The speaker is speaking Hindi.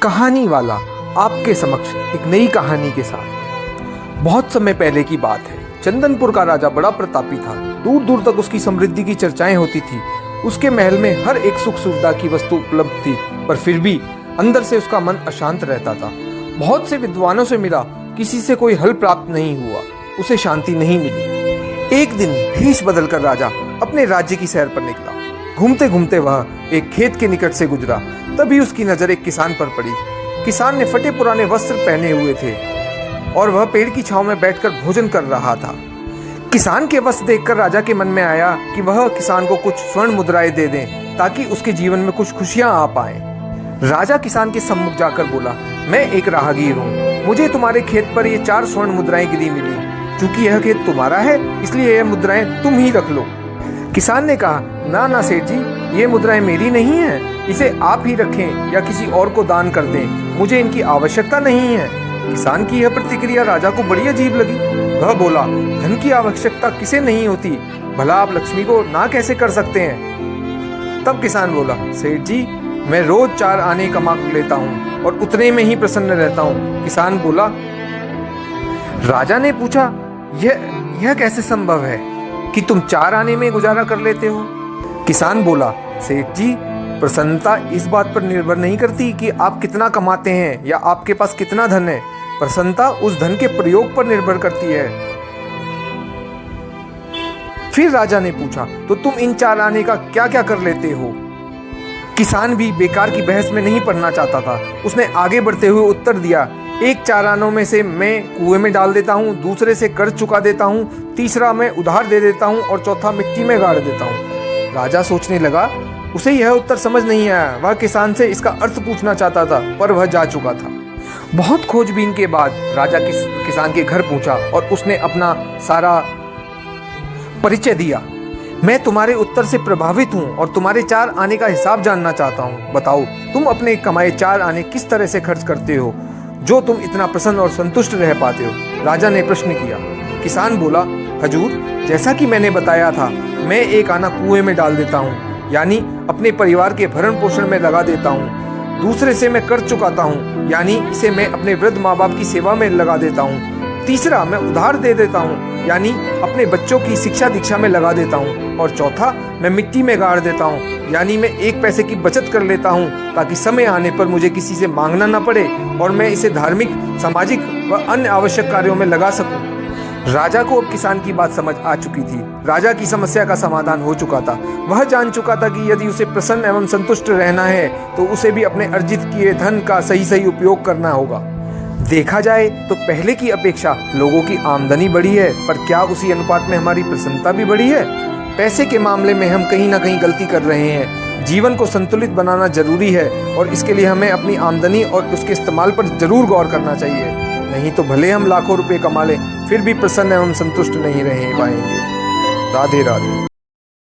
कहानी वाला आपके समक्ष एक नई कहानी के साथ। बहुत समय पहले की बात है। चंदनपुर का राजा बड़ा प्रतापी था। दूर दूर तक उसकी समृद्धि की चर्चाएं होती थी। उसके महल में हर एक सुख सुविधा की वस्तु उपलब्ध थी, पर फिर भी अंदर से उसका मन अशांत रहता था। बहुत से विद्वानों से मिला, किसी से कोई हल प्राप्त नहीं हुआ, उसे शांति नहीं मिली। एक दिन भेष बदलकर राजा अपने राज्य की सैर पर निकला। घूमते घूमते वह एक खेत के निकट से गुजरा। तभी उसकी नजर एक किसान पर पड़ी। किसान ने फटे पुराने वस्त्र पहने हुए थे और वह पेड़ की छांव में बैठकर भोजन कर रहा था। किसान के वस्त्र देखकर राजा के मन में आया कि वह किसान को कुछ स्वर्ण मुद्राएं दे दें ताकि उसके जीवन में कुछ खुशियां आ पाएं। राजा किसान के सम्मुख जाकर बोला, मैं एक राहगीर हूँ, मुझे तुम्हारे खेत पर ये 4 स्वर्ण मुद्राएं गिरी मिली। चूंकि यह खेत तुम्हारा है, इसलिए यह मुद्राएं तुम ही रख लो। किसान ने कहा, ना ना सेठ जी, ये मुद्राएं मेरी नहीं है, इसे आप ही रखें या किसी और को दान कर दें, मुझे इनकी आवश्यकता नहीं है। किसान की यह प्रतिक्रिया राजा को बड़ी अजीब लगी। वह बोला, धन की आवश्यकता किसे नहीं होती, भला आप लक्ष्मी को ना कैसे कर सकते हैं। तब किसान बोला, सेठ जी, मैं रोज 4 आने कमा लेता हूँ और उतने में ही प्रसन्न रहता हूँ। किसान बोला। राजा ने पूछा, यह कैसे संभव है कि तुम 4 आने में गुजारा कर लेते हो। किसान बोला, सेठ जी, प्रसन्नता इस बात पर निर्भर नहीं करती कि आप कितना कमाते हैं या आपके पास कितना धन है। प्रसन्नता उस धन के प्रयोग पर निर्भर करती है। फिर राजा ने पूछा, तो तुम इन 4 आने का क्या क्या कर लेते हो। किसान भी बेकार की बहस में नहीं पड़ना चाहता था। उसने आगे बढ़ते हुए उत्तर दिया, एक 4 आनों में से मैं कुएं में डाल देता हूँ, दूसरे से कर्ज चुका देता हूँ, तीसरा मैं उधार दे देता हूँ और चौथा मिट्टी में गाड़ देता हूँ। राजा सोचने लगा, उसे यह उत्तर समझ नहीं आया। वह किसान से इसका अर्थ पूछना चाहता था, पर वह जा चुका था। बहुत खोजबीन के बाद राजा किसान के घर पहुंचा और उसने अपना सारा परिचय दिया। मैं तुम्हारे उत्तर से प्रभावित हूं और तुम्हारे 4 आने का हिसाब जानना चाहता हूं। बताओ, तुम अपने कमाए 4 आने किस तरह से खर्च करते हो जो तुम इतना प्रसन्न और संतुष्ट रह पाते हो। राजा ने प्रश्न किया। किसान बोला, हजूर, जैसा कि मैंने बताया था, मैं 1 आना कुएं में डाल देता हूँ, यानी अपने परिवार के भरण पोषण में लगा देता हूँ। दूसरे से मैं कर्ज चुकाता हूँ, यानी इसे मैं अपने वृद्ध माँ बाप की सेवा में लगा देता हूँ। तीसरा, मैं उधार दे देता हूँ, यानी अपने बच्चों की शिक्षा दीक्षा में लगा देता हूँ। और चौथा, मैं मिट्टी में गाड़ देता हूँ, यानी मैं 1 पैसे की बचत कर लेता हूँ ताकि समय आने पर मुझे किसी से मांगना न पड़े और मैं इसे धार्मिक, सामाजिक व अन्य आवश्यक कार्यों में लगा सकूँ। राजा को अब किसान की बात समझ आ चुकी थी। राजा की समस्या का समाधान हो चुका था। वह जान चुका था कि यदि उसे प्रसन्न एवं संतुष्ट रहना है तो उसे भी अपने अर्जित किए धन का सही उपयोग करना होगा। देखा जाए तो पहले की अपेक्षा लोगों की आमदनी बढ़ी है, पर क्या उसी अनुपात में हमारी प्रसन्नता भी बढ़ी है। पैसे के मामले में हम कहीं ना कहीं गलती कर रहे हैं। जीवन को संतुलित बनाना जरूरी है और इसके लिए हमें अपनी आमदनी और उसके इस्तेमाल पर जरूर गौर करना चाहिए। नहीं तो भले हम लाखों रुपए कमा लें, फिर भी प्रसन्न एवं संतुष्ट नहीं रह पाएंगे। राधे राधे।